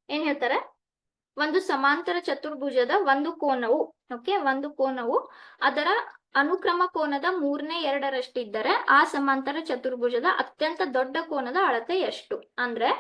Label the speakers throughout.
Speaker 1: ಏನ್ ಹೇಳ್ತಾರೆ, ಒಂದು ಸಮಾಂತರ ಚತುರ್ಭುಜದ ಒಂದು ಕೋನವು, ಓಕೆ, ಒಂದು ಕೋನವು ಅದರ ಅನುಕ್ರಮ ಕೋನದ 3/2 ಆ ಸಮಾಂತರ ಚತುರ್ಭುಜದ ಅತ್ಯಂತ ದೊಡ್ಡ ಕೋನದ ಅಳತೆ ಎಷ್ಟು? ಅಂದ್ರೆ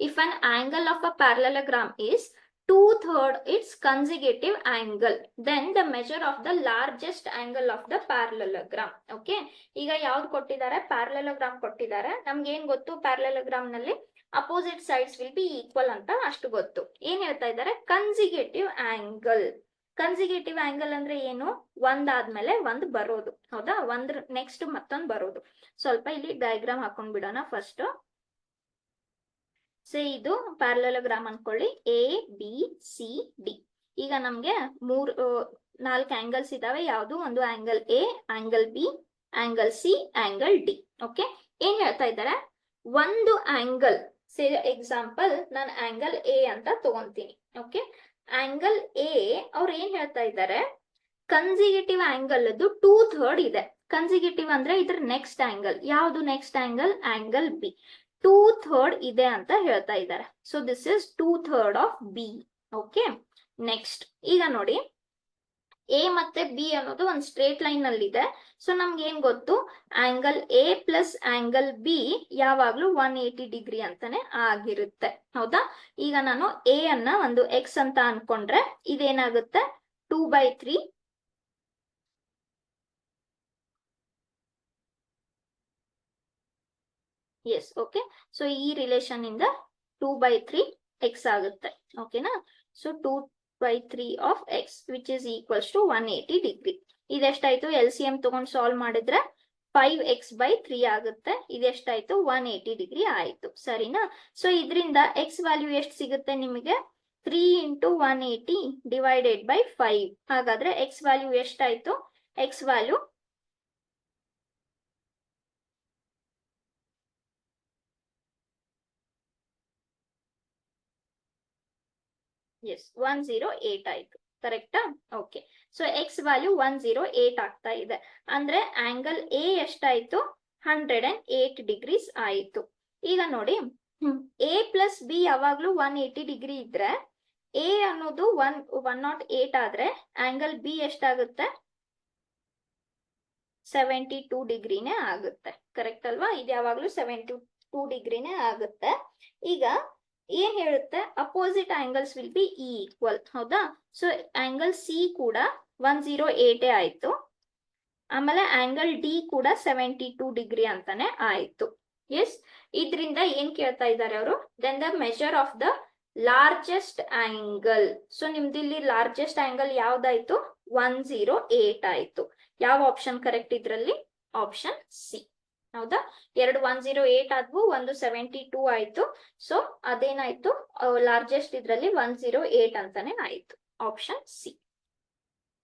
Speaker 1: if an angle of a parallelogram is 2/3 its consecutive angle, then the measure of the largest angle of the parallelogram. Okay, ಈಗ ಯಾವ್ದು ಕೊಟ್ಟಿದ್ದಾರೆ? ಪ್ಯಾರಲೋಗ್ರಾಮ್ ಕೊಟ್ಟಿದ್ದಾರೆ. ನಮ್ಗೆ ಏನ್ ಗೊತ್ತು? ಪ್ಯಾರಲೋಗ್ರಾಮ್ ನಲ್ಲಿ opposite sides will be equal ಅಂತ ಅಷ್ಟು ಗೊತ್ತು. ಏನ್ ಹೇಳ್ತಾ ಇದ್ದಾರೆ? ಕನ್ಸಿಗೇಟಿವ್ ಆಂಗಲ್. ಕನ್ಸಿಗೇಟಿವ್ ಆಂಗಲ್ ಅಂದ್ರೆ ಏನು? ಒಂದಾದ್ಮೇಲೆ ಒಂದ್ ಬರೋದು, ಹೌದಾ? ಒಂದ್ರ ನೆಕ್ಸ್ಟ್ ಮತ್ತೊಂದ್ ಬರೋದು. ಸ್ವಲ್ಪ ಇಲ್ಲಿ ಡಯಾಗ್ರಾಮ್ ಹಾಕೊಂಡ್ ಬಿಡೋಣ ಫಸ್ಟ್. ಸೊ ಇದು ಪ್ಯಾರಲೋಗ್ರಾಮ್ ಅನ್ಕೊಳ್ಳಿ, ಎ ಬಿ ಸಿ ಡಿ. ಈಗ ನಮ್ಗೆ 4 ಆಂಗಲ್ಸ್ ಇದಾವೆ. ಯಾವ್ದು? ಒಂದು angle A, angle B, angle C, angle D. Okay, ಏನ್ ಹೇಳ್ತಾ ಇದ್ದಾರೆ? ಒಂದು ಆಂಗಲ್, ಸೇ ಎಕ್ಸಾಂಪಲ್ ನಾನು ಆಂಗಲ್ ಎ ಅಂತ ತಗೊಂತೀನಿ. ಓಕೆ, ಆಂಗಲ್ ಎ ಅವ್ರು ಏನ್ ಹೇಳ್ತಾ ಇದ್ದಾರೆ? ಕನ್ಸಿಗೇಟಿವ್ ಆಂಗಲ್ ಅದು 2/3 ಇದೆ. ಕನ್ಸಿಗೇಟಿವ್ ಅಂದ್ರೆ ಇದ್ರ ನೆಕ್ಸ್ಟ್ ಆಂಗಲ್ ಯಾವ್ದು? Next angle angle B. 2/3 ಇದೆ ಅಂತ ಹೇಳ್ತಾ ಇದ್ದಾರೆ. So this is 2/3 of B. Okay, next ಈಗ ನೋಡಿ, ಎ ಮತ್ತೆ ಬಿ ಅನ್ನೋದು ಒಂದು ಸ್ಟ್ರೇಟ್ ಲೈನ್ ಅಲ್ಲಿ ಇದೆ. ಸೊ ನಮ್ಗೆ ಏನ್ ಗೊತ್ತು? Angle A plus angle B ಯಾವಾಗ್ಲೂ 180 ಡಿಗ್ರಿ ಅಂತಾನೆ ಆಗಿರುತ್ತೆ, ಹೌದಾ? ಈಗ ನಾನು ಎ ಅನ್ನ ಒಂದು ಎಕ್ಸ್ ಅಂತ ಅನ್ಕೊಂಡ್ರೆ ಇದೇನಾಗುತ್ತೆ? 2/3 ಎಸ್. ಓಕೆ, ಸೊ ಈ ರಿಲೇಷನ್ ಇಂದ 2/3 ಎಕ್ಸ್ ಆಗುತ್ತೆ. ಓಕೆನಾ? So 2/3 of x which is equals to 180 degree. ಇದೆಷ್ಟಾಯ್ತು? LCM ತಗೊಂಡು ಸಾಲ್ವ್ ಮಾಡಿದ್ರೆ 5x/3 ಆಗುತ್ತೆ. ಇದೆಷ್ಟಾಯ್ತು? 180 ಡಿಗ್ರಿ ಆಯ್ತು, ಸರಿನಾ? ಸೊ ಇದರಿಂದ ಎಕ್ಸ್ ವ್ಯಾಲ್ಯೂ ಎಷ್ಟು ಸಿಗುತ್ತೆ ನಿಮಗೆ? 3 × 180 ಡಿವೈಡೆಡ್ ಬೈ 5. ಹಾಗಾದ್ರೆ ಎಕ್ಸ್ ವ್ಯಾಲ್ಯೂ ಎಷ್ಟಾಯ್ತು? ಎಕ್ಸ್ ವ್ಯಾಲ್ಯೂ ಎಸ್ 108 ಆಯ್ತು, ಕರೆಕ್ಟಾ? ಓಕೆ, ಸೊ ಎಕ್ಸ್ ವ್ಯಾಲ್ಯೂ 108 ಆಗ್ತಾ ಇದೆ. ಅಂದ್ರೆ ಆಂಗಲ್ ಎ ಎಷ್ಟಾಯ್ತು? 108 ಡಿಗ್ರೀಸ್ ಆಯ್ತು. ಈಗ ನೋಡಿ, ಎ ಪ್ಲಸ್ ಬಿ ಯಾವಾಗ್ಲೂ 180 ಡಿಗ್ರಿ ಇದ್ರೆ ಎ ಅನ್ನೋದು 108 ಆದ್ರೆ ಆಂಗಲ್ ಬಿ ಎಷ್ಟಾಗುತ್ತೆ? 72 ಡಿಗ್ರಿನೇ ಆಗುತ್ತೆ, ಕರೆಕ್ಟ್ ಅಲ್ವಾ? ಇದು ಯಾವಾಗ್ಲೂ 72 ಡಿಗ್ರಿನೇ ಆಗುತ್ತೆ. ಈಗ ಏನ್ ಹೇಳುತ್ತೆ? Opposite angles will be equal, ಹೌದಾ? ಸೊ ಆಂಗಲ್ ಸಿ ಕೂಡ 108 ಆಯ್ತು. ಆಮೇಲೆ ಆಂಗಲ್ ಡಿ ಕೂಡ 72 ಡಿಗ್ರಿ ಅಂತಾನೆ ಆಯ್ತು. ಎಸ್, ಇದರಿಂದ ಏನ್ ಕೇಳ್ತಾ ಇದ್ದಾರೆ ಅವರು? Then the measure of the largest angle. So ನಿಮ್ದು ಇಲ್ಲಿ ಲಾರ್ಜೆಸ್ಟ್ ಆಂಗಲ್ ಯಾವ್ದಾಯ್ತು? 108 ಆಯ್ತು. ಯಾವ ಆಪ್ಷನ್ ಕರೆಕ್ಟ್ ಇದ್ರಲ್ಲಿ? ಆಪ್ಷನ್ ಸಿ, ಹೌದಾ? 2 108 ಆದ್ವು, ಒಂದು 72 ಆಯ್ತು. ಸೊ ಅದೇನಾಯ್ತು? ಲಾರ್ಜೆಸ್ಟ್ ಇದ್ರಲ್ಲಿ 108 ಅಂತಾನೆ ಆಯ್ತು, ಆಪ್ಷನ್ ಸಿ.